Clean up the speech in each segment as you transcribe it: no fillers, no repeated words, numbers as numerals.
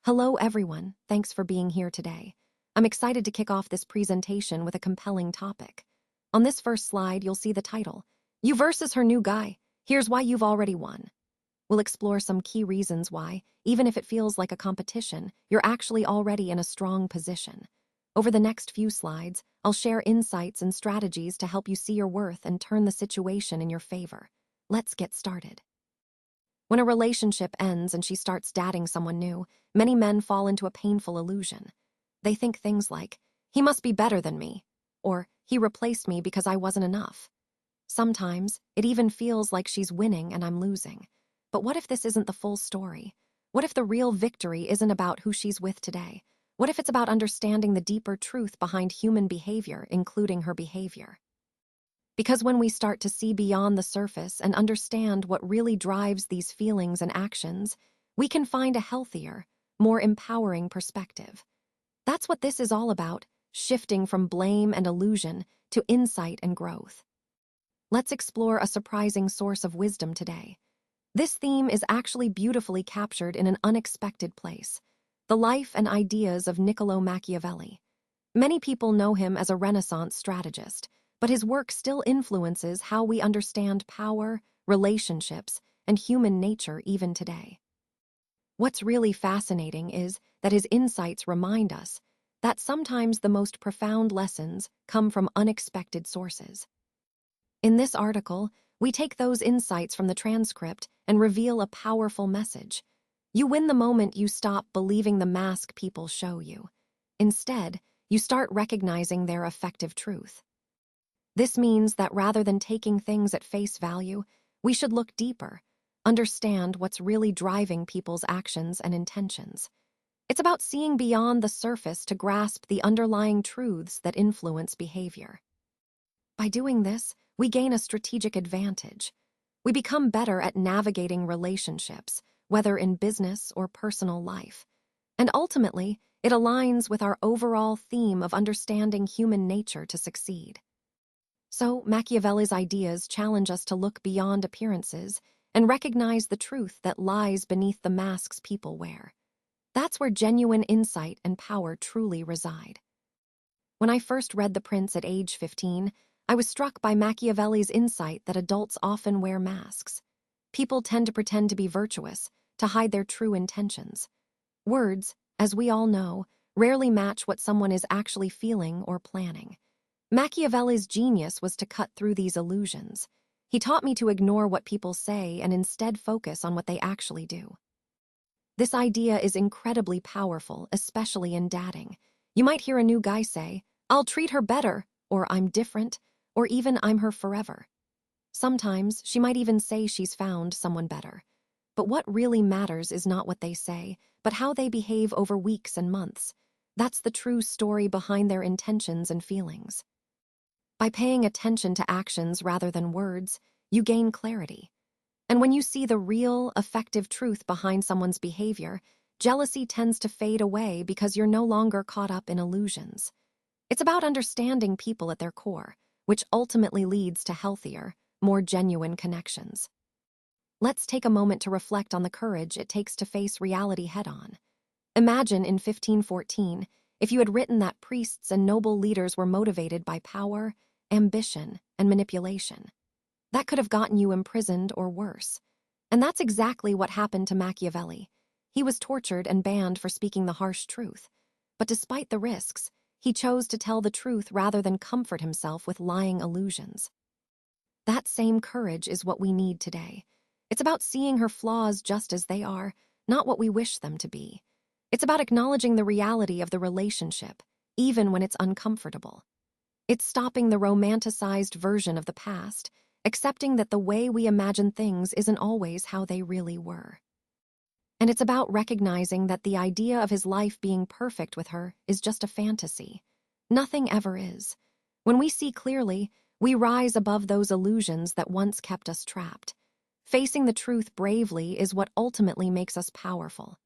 Hello, everyone. Thanks for being here today. I'm excited to kick off this presentation with a compelling topic. On this first slide, you'll see the title, You versus Her New Guy. Here's why you've already won. We'll explore some key reasons why, even if it feels like a competition, you're actually already in a strong position. Over the next few slides, I'll share insights and strategies to help you see your worth and turn the situation in your favor. Let's get started. When a relationship ends and she starts dating someone new, many men fall into a painful illusion. They think things like, he must be better than me, or he replaced me because I wasn't enough. Sometimes, it even feels like she's winning and I'm losing. But what if this isn't the full story? What if the real victory isn't about who she's with today? What if it's about understanding the deeper truth behind human behavior, including her behavior? Because when we start to see beyond the surface and understand what really drives these feelings and actions, we can find a healthier, more empowering perspective. That's what this is all about, shifting from blame and illusion to insight and growth. Let's explore a surprising source of wisdom today. This theme is actually beautifully captured in an unexpected place, the life and ideas of Niccolò Machiavelli. Many people know him as a Renaissance strategist, but his work still influences how we understand power, relationships, and human nature even today. What's really fascinating is that his insights remind us that sometimes the most profound lessons come from unexpected sources. In this article, we take those insights from the transcript and reveal a powerful message. You win the moment you stop believing the mask people show you. Instead, you start recognizing their effective truth. This means that rather than taking things at face value, we should look deeper, understand what's really driving people's actions and intentions. It's about seeing beyond the surface to grasp the underlying truths that influence behavior. By doing this, we gain a strategic advantage. We become better at navigating relationships, whether in business or personal life. And ultimately, it aligns with our overall theme of understanding human nature to succeed. So, Machiavelli's ideas challenge us to look beyond appearances and recognize the truth that lies beneath the masks people wear. That's where genuine insight and power truly reside. When I first read The Prince at age 15, I was struck by Machiavelli's insight that adults often wear masks. People tend to pretend to be virtuous, to hide their true intentions. Words, as we all know, rarely match what someone is actually feeling or planning. Machiavelli's genius was to cut through these illusions. He taught me to ignore what people say and instead focus on what they actually do. This idea is incredibly powerful, especially in dating. You might hear a new guy say, I'll treat her better, or I'm different, or even I'm her forever. Sometimes she might even say she's found someone better. But what really matters is not what they say, but how they behave over weeks and months. That's the true story behind their intentions and feelings. By paying attention to actions rather than words, you gain clarity. And when you see the real, effective truth behind someone's behavior, jealousy tends to fade away because you're no longer caught up in illusions. It's about understanding people at their core, which ultimately leads to healthier, more genuine connections. Let's take a moment to reflect on the courage it takes to face reality head-on. Imagine in 1514, if you had written that priests and noble leaders were motivated by power, ambition, and manipulation. That could have gotten you imprisoned or worse. And that's exactly what happened to Machiavelli. He was tortured and banned for speaking the harsh truth. But despite the risks, he chose to tell the truth rather than comfort himself with lying illusions. That same courage is what we need today. It's about seeing her flaws just as they are, not what we wish them to be. It's about acknowledging the reality of the relationship, even when it's uncomfortable. It's stopping the romanticized version of the past, accepting that the way we imagine things isn't always how they really were. And it's about recognizing that the idea of his life being perfect with her is just a fantasy. Nothing ever is. When we see clearly, we rise above those illusions that once kept us trapped. Facing the truth bravely is what ultimately makes us powerful.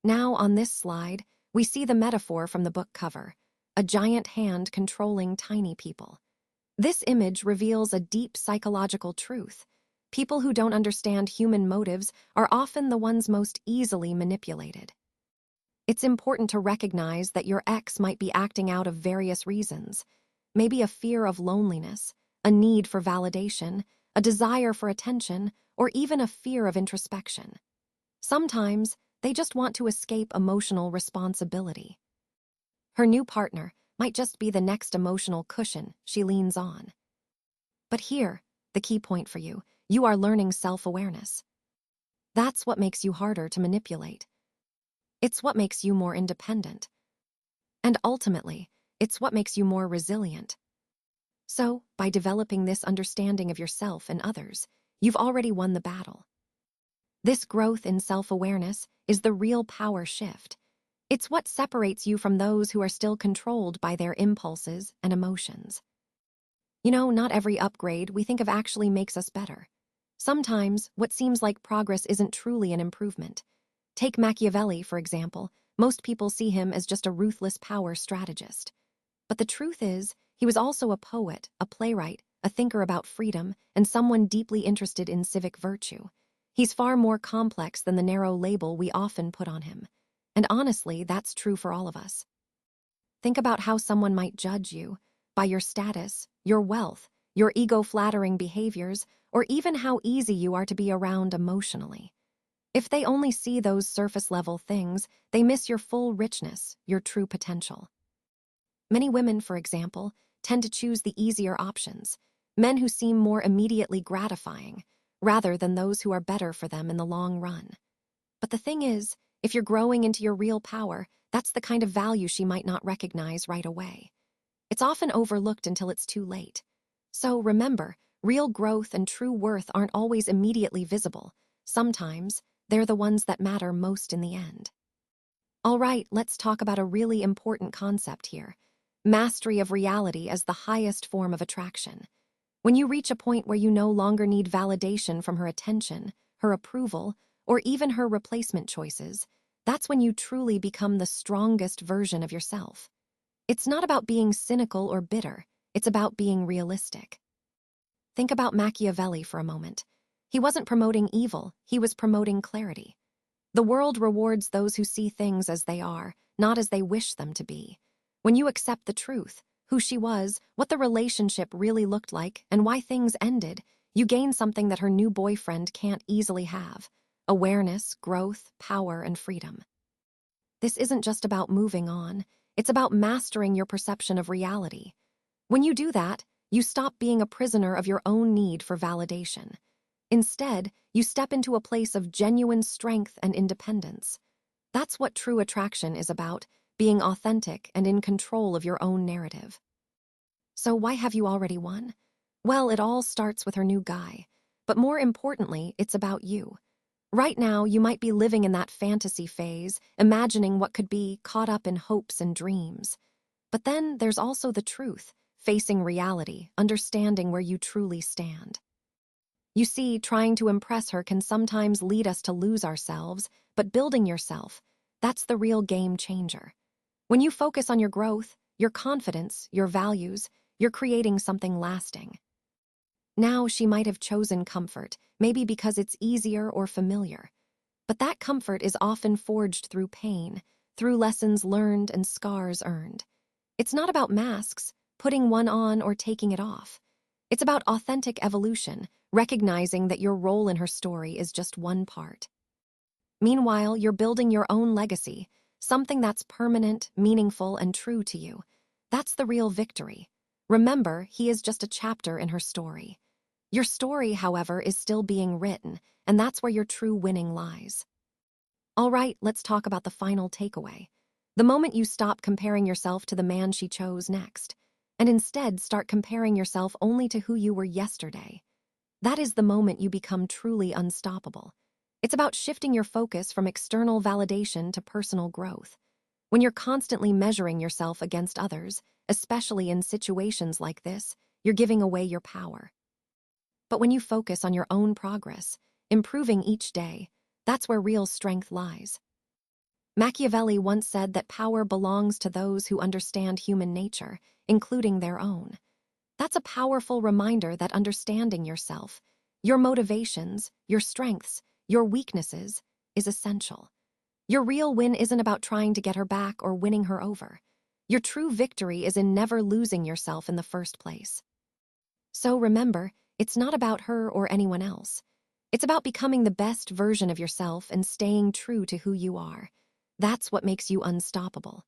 Now, on this slide, we see the metaphor from the book cover, a giant hand controlling tiny people. This image reveals a deep psychological truth. People who don't understand human motives are often the ones most easily manipulated. It's important to recognize that your ex might be acting out of various reasons. Maybe a fear of loneliness, a need for validation, a desire for attention, or even a fear of introspection. Sometimes, they just want to escape emotional responsibility. Her new partner might just be the next emotional cushion she leans on. But here, the key point for you, you are learning self-awareness. That's what makes you harder to manipulate. It's what makes you more independent. And ultimately, it's what makes you more resilient. So, by developing this understanding of yourself and others, you've already won the battle. This growth in self-awareness is the real power shift. It's what separates you from those who are still controlled by their impulses and emotions. Not every upgrade we think of actually makes us better. Sometimes, what seems like progress isn't truly an improvement. Take Machiavelli, for example. Most people see him as just a ruthless power strategist. But the truth is, he was also a poet, a playwright, a thinker about freedom, and someone deeply interested in civic virtue. He's far more complex than the narrow label we often put on him. And honestly, that's true for all of us. Think about how someone might judge you by your status, your wealth, your ego-flattering behaviors, or even how easy you are to be around emotionally. If they only see those surface-level things, they miss your full richness, your true potential. Many women, for example, tend to choose the easier options, men who seem more immediately gratifying, rather than those who are better for them in the long run. But the thing is, if you're growing into your real power, that's the kind of value she might not recognize right away. It's often overlooked until it's too late. So remember, real growth and true worth aren't always immediately visible. Sometimes, they're the ones that matter most in the end. All right, let's talk about a really important concept here: mastery of reality as the highest form of attraction. When you reach a point where you no longer need validation from her attention, her approval, or even her replacement choices, that's when you truly become the strongest version of yourself. It's not about being cynical or bitter, it's about being realistic. Think about Machiavelli for a moment. He wasn't promoting evil, he was promoting clarity. The world rewards those who see things as they are, not as they wish them to be. When you accept the truth, who she was, what the relationship really looked like, and why things ended, you gain something that her new boyfriend can't easily have: awareness, growth, power, and freedom. This isn't just about moving on, it's about mastering your perception of reality. When you do that, you stop being a prisoner of your own need for validation. Instead, you step into a place of genuine strength and independence. That's what true attraction is about: being authentic and in control of your own narrative. So why have you already won? Well, it all starts with her new guy. But more importantly, it's about you. Right now, you might be living in that fantasy phase, imagining what could be, caught up in hopes and dreams. But then there's also the truth, facing reality, understanding where you truly stand. You see, trying to impress her can sometimes lead us to lose ourselves, but building yourself, that's the real game changer. When you focus on your growth, your confidence, your values, you're creating something lasting. Now she might have chosen comfort, maybe because it's easier or familiar. But that comfort is often forged through pain, through lessons learned and scars earned. It's not about masks, putting one on or taking it off. It's about authentic evolution, recognizing that your role in her story is just one part. Meanwhile, you're building your own legacy, something that's permanent, meaningful, and true to you. That's the real victory. Remember, he is just a chapter in her story. Your story, however, is still being written, and that's where your true winning lies. All right, let's talk about the final takeaway. The moment you stop comparing yourself to the man she chose next, and instead start comparing yourself only to who you were yesterday, that is the moment you become truly unstoppable. It's about shifting your focus from external validation to personal growth. When you're constantly measuring yourself against others, especially in situations like this, you're giving away your power. But when you focus on your own progress, improving each day, that's where real strength lies. Machiavelli once said that power belongs to those who understand human nature, including their own. That's a powerful reminder that understanding yourself, your motivations, your strengths, your weaknesses, is essential. Your real win isn't about trying to get her back or winning her over. Your true victory is in never losing yourself in the first place. So remember, it's not about her or anyone else. It's about becoming the best version of yourself and staying true to who you are. That's what makes you unstoppable.